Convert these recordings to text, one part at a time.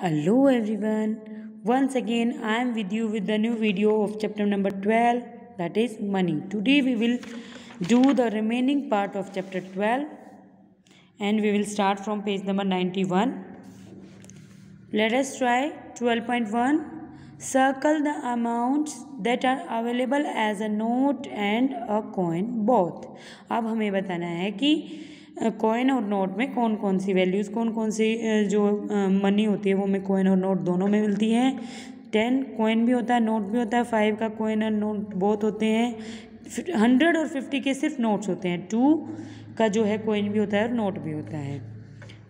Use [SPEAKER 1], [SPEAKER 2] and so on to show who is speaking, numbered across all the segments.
[SPEAKER 1] Hello everyone. Once again I am with you with the new video of chapter number 12, that is money. Today we will do the remaining part of chapter 12 and we will start from page number 91. Let us try 12.1. Circle the amounts that are available as a note and a coin both. अब हमें बताना है कि coin और note में कौन कौन सी values कौन कौन सी जो मनी होती है वो हमें कॉइन और नोट दोनों में मिलती है। 10 कॉइन भी होता है, नोट भी होता है, 5 का कॉइन और नोट बोथ होते हैं, 100 और 50 के सिर्फ नोट्स होते हैं, 2 का जो है कॉइन भी होता है और नोट भी होता है।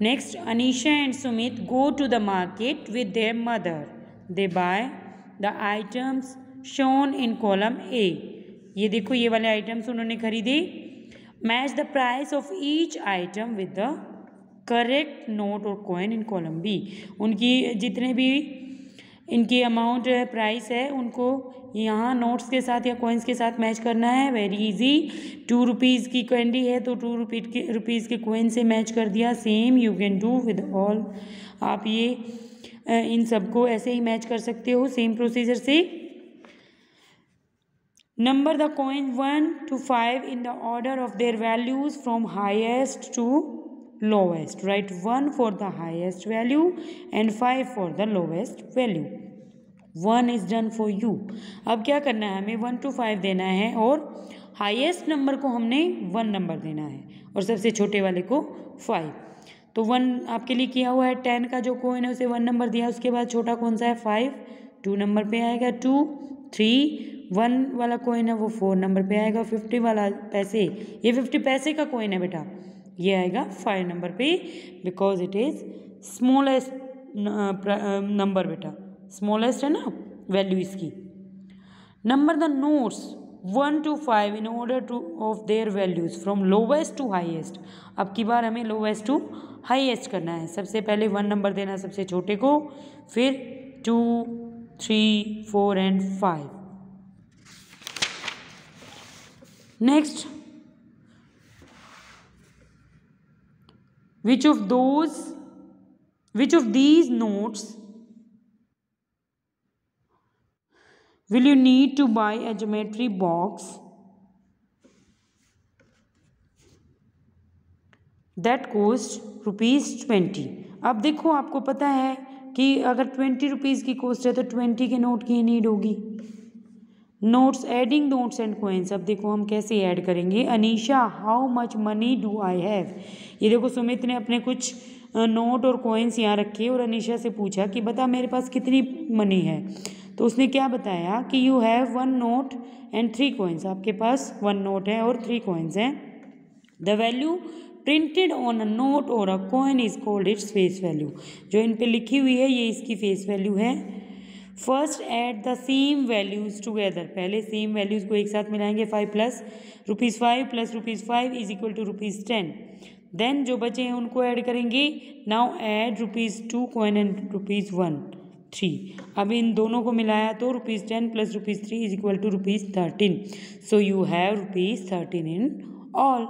[SPEAKER 1] Next, Anisha and Sumit go to the market with their mother. They buy the items shown in column A. ये देखो ये वाले आइटम्स उन्होंने खरीदे. Match the price of each item with the correct note और कॉइन इन कॉलम बी. उनकी जितने भी इनकी अमाउंट है, प्राइस है, उनको यहाँ नोट्स के साथ या कॉइन्स के साथ मैच करना है. Very easy. 2 रुपीज़ की कैंडी है तो 2 रुपीज़ के कॉइन से मैच कर दिया. Same you can do with all. आप ये इन सबको ऐसे ही मैच कर सकते हो सेम प्रोसीजर से. Number the coins 1 to 5 in the order of their values from highest to lowest. Write 1 for the highest value and 5 for the lowest value. 1 is done for you. अब क्या करना है, हमें 1 to 5 देना है और highest number को हमने 1 नंबर देना है और सबसे छोटे वाले को 5. तो 1 आपके लिए किया हुआ है. 10 का जो कॉइन है उसे 1 नंबर दिया. उसके बाद छोटा कौन सा है, 5, 2 नंबर पे आएगा. 2, 3, 1 वाला कॉइन है वो 4 नंबर पे आएगा. 50 वाला पैसे, ये 50 पैसे का कॉइन है बेटा, ये आएगा 5 नंबर पे because it is smallest number बेटा, स्मॉलेस्ट है ना वैल्यू इसकी. Number the notes 1 to 5 in order to of their values from lowest to highest. अब की बार हमें लोवेस्ट टू हाईएस्ट करना है. सबसे पहले 1 नंबर देना सबसे छोटे को, फिर 2, 3, 4 and 5. Next, which of these notes will you need to buy a geometry box that cost ₹20? अब देखो आपको पता है कि अगर 20 रुपीज़ की कॉस्ट है तो 20 के नोट की नीड होगी. Notes, adding notes and coins. अब देखो हम कैसे ऐड करेंगे. Anisha, how much money do I have. ये देखो सुमित ने अपने कुछ नोट और कॉइन्स यहाँ रखे और अनीशा से पूछा कि बता मेरे पास कितनी मनी है. तो उसने क्या बताया कि you have 1 note and 3 coins. आपके पास 1 नोट है और 3 कॉइन्स हैं. The value printed on a note और a coin is called its face value. जो इन पे लिखी हुई है ये इसकी फेस वैल्यू है. First add the same values together. पहले सेम वैल्यूज को एक साथ मिलाएंगे. 5 plus ₹5 plus ₹5 is equal to ₹10. Then जो बचे हैं उनको ऐड करेंगे. Now add ₹2 coin and ₹1, 3. अब इन दोनों को मिलाया तो ₹10 plus ₹3 is equal to ₹13. So you have ₹13 in all.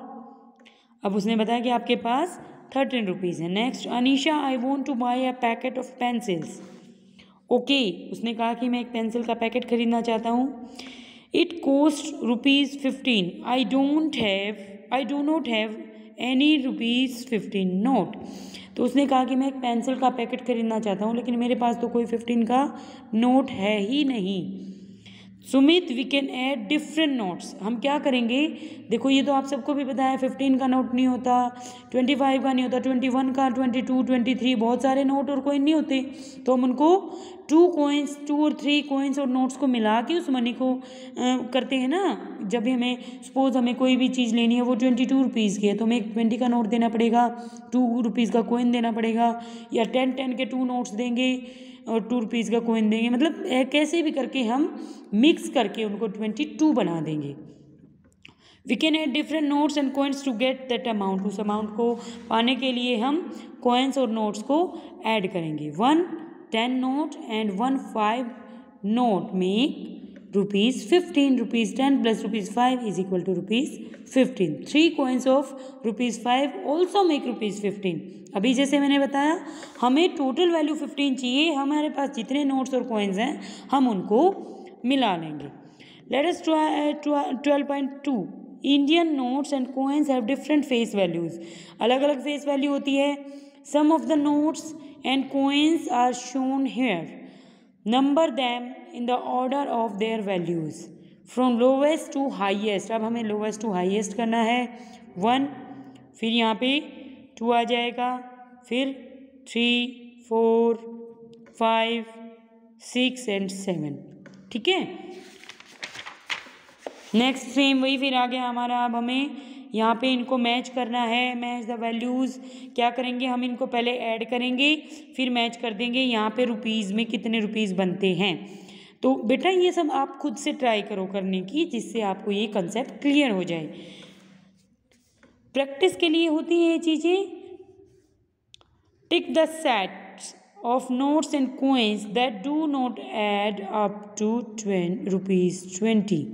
[SPEAKER 1] अब उसने बताया कि आपके पास 13 रुपीज़ है. Next, Anisha, I want to buy a packet of pencils. Okay, उसने कहा कि मैं एक पेंसिल का पैकेट खरीदना चाहता हूँ. It coast ₹15. I do not have any ₹15 note. तो उसने कहा कि मैं एक पेंसिल का पैकेट खरीदना चाहता हूँ लेकिन मेरे पास तो कोई 15 का नोट है ही नहीं. Sumit, we can add different notes. हम क्या करेंगे, देखो ये तो आप सबको भी पता है 15 का नोट नहीं होता, 25 का नहीं होता, 21 का, 22, 23, बहुत सारे नोट और कॉइन नहीं होते. तो हम उनको 2 और 3 कॉइन्स और नोट्स को मिला के उस मनी को करते हैं ना. जब भी हमें सपोज हमें कोई भी चीज़ लेनी है वो 22 रुपीज़ की है तो हमें एक 20 का नोट देना पड़ेगा, 2 रुपीज़ का कॉइन देना पड़ेगा, या 10 के 2 नोट्स देंगे और 2 रुपीज़ का कॉइन देंगे. मतलब कैसे भी करके हम मिक्स करके उनको 22 बना देंगे. We can add different notes and coins to get that amount. उस अमाउंट को पाने के लिए हम कॉइन्स और नोट्स को ऐड करेंगे. 1 10 note and 1 5 note make ₹15. ₹10 plus ₹5 is equal to ₹15. 3 coins of ₹5 also make ₹15. अभी जैसे मैंने बताया हमें टोटल वैल्यू 15 चाहिए, हमारे पास जितने नोट्स और कॉइन्स हैं हम उनको मिला लेंगे। Let us try 12.2 Indian notes and coins have different face values. अलग अलग फेस वैल्यू होती है। Some of the notes and coins are shown here, number them in the order of their values from lowest to highest. अब हमें lowest to highest करना है 1, फिर यहाँ पे 2 आ जाएगा, फिर 3, 4, 5, 6 एंड 7। ठीक है, नेक्स्ट सेम वही फिर आ गया हमारा। अब हमें यहाँ पे इनको मैच करना है, मैच द वैल्यूज़। क्या करेंगे हम, इनको पहले ऐड करेंगे फिर मैच कर देंगे यहाँ पे रुपीज़ में कितने रुपीज़ बनते हैं। तो बेटा ये सब आप खुद से ट्राई करो करने की, जिससे आपको ये कंसेप्ट क्लियर हो जाए। प्रैक्टिस के लिए होती हैं ये चीज़ें। Tick the sets of notes and coins that do not add up to ₹20।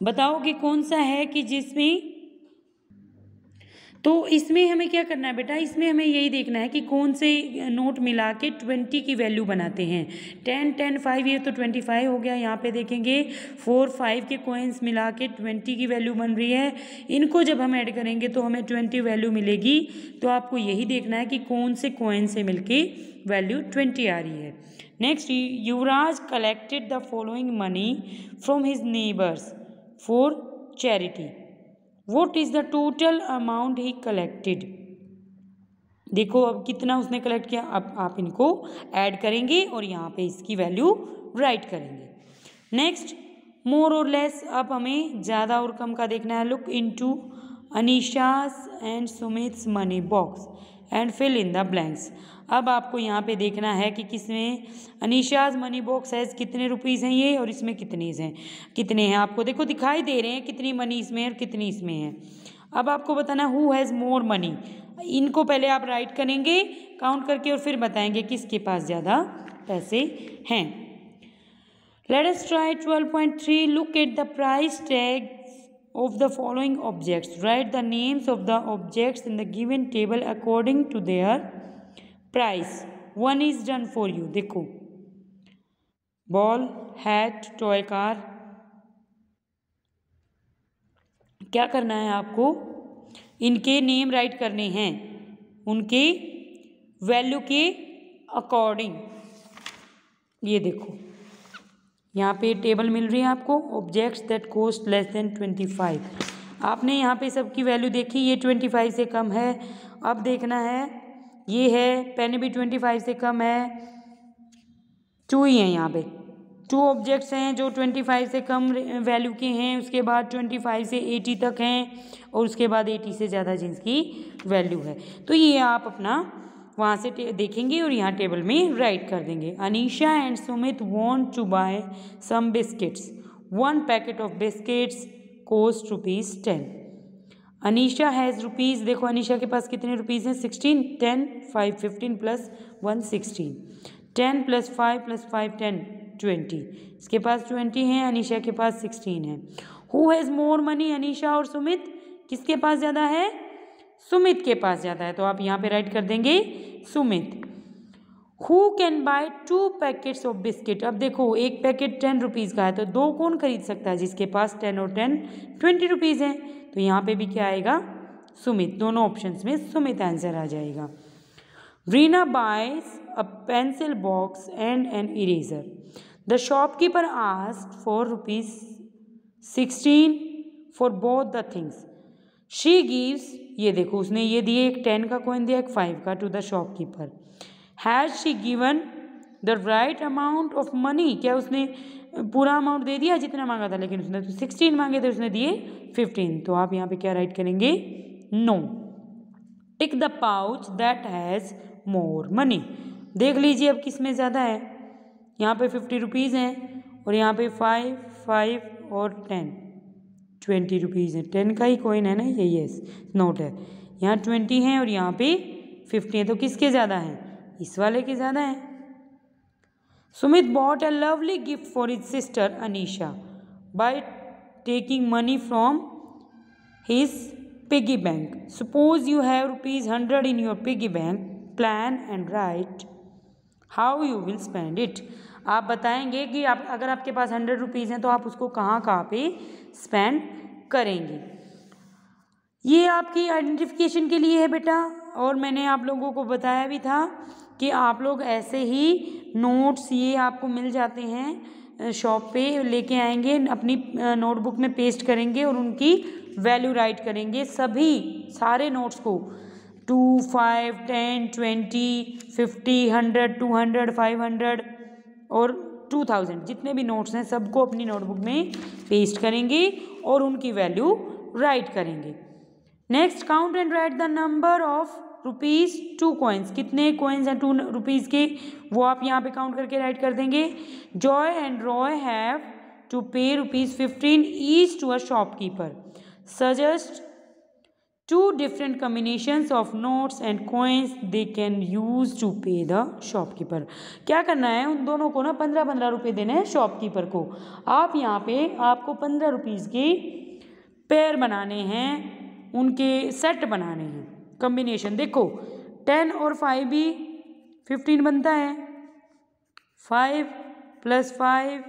[SPEAKER 1] बताओ कि कौन सा है कि जिसमें, तो इसमें हमें क्या करना है बेटा, इसमें हमें यही देखना है कि कौन से नोट मिला के 20 की वैल्यू बनाते हैं। 10, 10, 5 ये तो 25 हो गया। यहाँ पे देखेंगे 4, 5 के कॉइन्स मिला के 20 की वैल्यू बन रही है। इनको जब हम ऐड करेंगे तो हमें 20 वैल्यू मिलेगी। तो आपको यही देखना है कि कौन से कॉइन से मिलके वैल्यू 20 आ रही है। Next, Yuvraj collected the following money from his neighbours for charity. What is the total amount he collected? देखो अब कितना उसने कलेक्ट किया। अब आप इनको ऐड करेंगे और यहाँ पे इसकी वैल्यू राइट करेंगे। नेक्स्ट, मोर और लेस। अब हमें ज़्यादा और कम का देखना है। Look into Anisha's and Sumit's money box and fill in the blanks. अब आपको यहाँ पे देखना है कि किसमें अनीशाज मनी बॉक्स है, कितने रुपीज़ हैं ये और इसमें कितने हैं आपको देखो दिखाई दे रहे हैं कितनी मनी इसमें और कितनी इसमें है। अब आपको बताना हु हैज़ मोर मनी। इनको पहले आप राइट करेंगे काउंट करके और फिर बताएंगे किसके पास ज़्यादा पैसे हैं। Late us try 12.3 look at the price tag of the following objects. Write the names of the objects in the given table according to their price. One is done for you. देखो, ball, hat, toy car। क्या करना है आपको, इनके name right करने हैं उनके value के अकॉर्डिंग। ये देखो यहाँ पे टेबल मिल रही है आपको, objects that cost less than 25। आपने यहाँ पे सबकी वैल्यू देखी, ये 25 से कम है। अब देखना है ये है, पेन भी 25 से कम है, 2 ही हैं यहाँ पे। 2 ऑब्जेक्ट्स हैं जो 25 से कम वैल्यू के हैं, उसके बाद 25 से 80 तक हैं और उसके बाद 80 से ज़्यादा जिनकी वैल्यू है। तो ये आप अपना वहाँ से देखेंगे और यहाँ टेबल में राइट कर देंगे। Anisha and Sumit want to buy some biscuits. 1 packet of biscuits cost ₹10। Anisha has rupees, देखो अनीशा के पास कितने रुपीज़ हैं, 16, 10, 5, 15 प्लस 1, 16, 10 प्लस 5 प्लस 5, 10, 20। इसके पास 20 हैं, अनीशा के पास 16 है। Who has more money, Anisha और सुमित, किसके पास ज़्यादा है, सुमित के पास ज़्यादा है। तो आप यहाँ पे राइट कर देंगे Sumit. Who can buy 2 packets of biscuit. अब देखो एक पैकेट 10 रुपीज़ का है तो 2 कौन खरीद सकता है, जिसके पास 10 और 10 20 रुपीज़ हैं। तो यहाँ पे भी क्या आएगा, सुमित। दोनों ऑप्शंस में सुमित आंसर आ जाएगा। Reena buys a pencil box and an eraser. The shopkeeper asked for ₹16 for both the things. She gives, ये देखो उसने ये दिए, एक 10 का कॉइन दिया, एक 5 का, to the shopkeeper. Has she given the right amount of money. क्या उसने पूरा अमाउंट दे दिया जितना मांगा था, लेकिन उसने तो 16 मांगे थे, उसने दिए 15। तो आप यहाँ पे क्या राइट करेंगे, no. Tick the pouch that has more money. देख लीजिए अब किस में ज़्यादा है। यहाँ पे 50 रुपीज़ हैं और यहाँ पे 5, 5 और 10, 20 रुपीज़ है। 10 का ही कॉइन है ना ये, यस नोट है। यहाँ 20 है और यहाँ पे 50 है। तो किसके ज़्यादा हैं, इस वाले के ज़्यादा हैं। Sumit bought a lovely gift for his sister Anisha by taking money from his piggy bank. Suppose you have rupees 100 in your piggy bank. Plan and write how you will spend it. आप बताएंगे कि आप अगर आपके पास 100 rupees हैं तो आप उसको कहाँ कहाँ पे स्पेंड करेंगे। ये आपकी आइडेंटिफिकेशन के लिए है बेटा। और मैंने आप लोगों को बताया भी था कि आप लोग ऐसे ही नोट्स ये आपको मिल जाते हैं शॉप पे, लेके आएंगे अपनी नोटबुक में पेस्ट करेंगे और उनकी वैल्यू राइट करेंगे सभी सारे नोट्स को 2, 5, 10, 20, 50, 100, 200, 500 और 2000 जितने भी नोट्स हैं सबको अपनी नोटबुक में पेस्ट करेंगे और उनकी वैल्यू राइट करेंगे। Next count and right the number of rupees 2 coins. कितने कॉइन्स हैं 2 रुपीज़ के वो आप यहाँ पे काउंट करके राइट कर देंगे। Joy and Roy have to pay ₹15 each to a shopkeeper. Suggest 2 different combinations of notes and coins they can use to pay the shopkeeper। क्या करना है उन दोनों को ना 15-15 रुपये देने हैं शॉपकीपर को। आप यहाँ पे आपको 15 रुपीज़ के पेयर बनाने हैं, उनके सेट बनाने हैं। कम्बिनेशन देखो 10 और 5 भी 15 बनता है, 5 + 5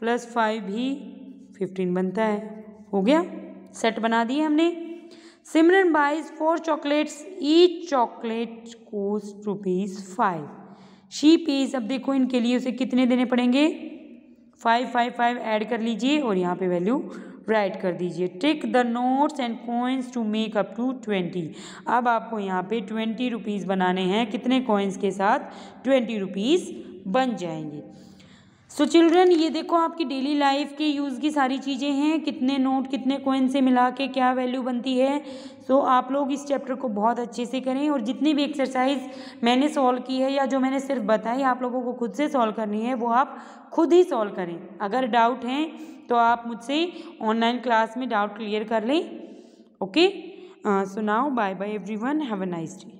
[SPEAKER 1] + 5 भी 15 बनता है। हो गया, सेट बना दिए हमने। सिमरन buys 4 chocolates, each chocolate cost ₹5। She pays, अब देखो इनके लिए उसे कितने देने पड़ेंगे 5, 5, 5 ऐड कर लीजिए और यहाँ पे वैल्यू राइट कर दीजिए। Tick the notes and coins to make up to 20। अब आपको यहाँ पे 20 रुपीज़ बनाने हैं, कितने कॉइन्स के साथ 20 रुपीज़ बन जाएंगे। सो चिल्ड्रन ये देखो आपकी डेली लाइफ के यूज़ की सारी चीज़ें हैं, कितने नोट कितने कॉइन से मिला के क्या वैल्यू बनती है। सो आप लोग इस चैप्टर को बहुत अच्छे से करें और जितनी भी एक्सरसाइज मैंने सॉल्व की है या जो मैंने सिर्फ बताई आप लोगों को खुद से सॉल्व करनी है वो आप खुद ही सॉल्व करें। अगर डाउट हैं तो आप मुझसे ऑनलाइन क्लास में डाउट क्लियर कर लें। Okay, so now bye bye everyone, have a nice day.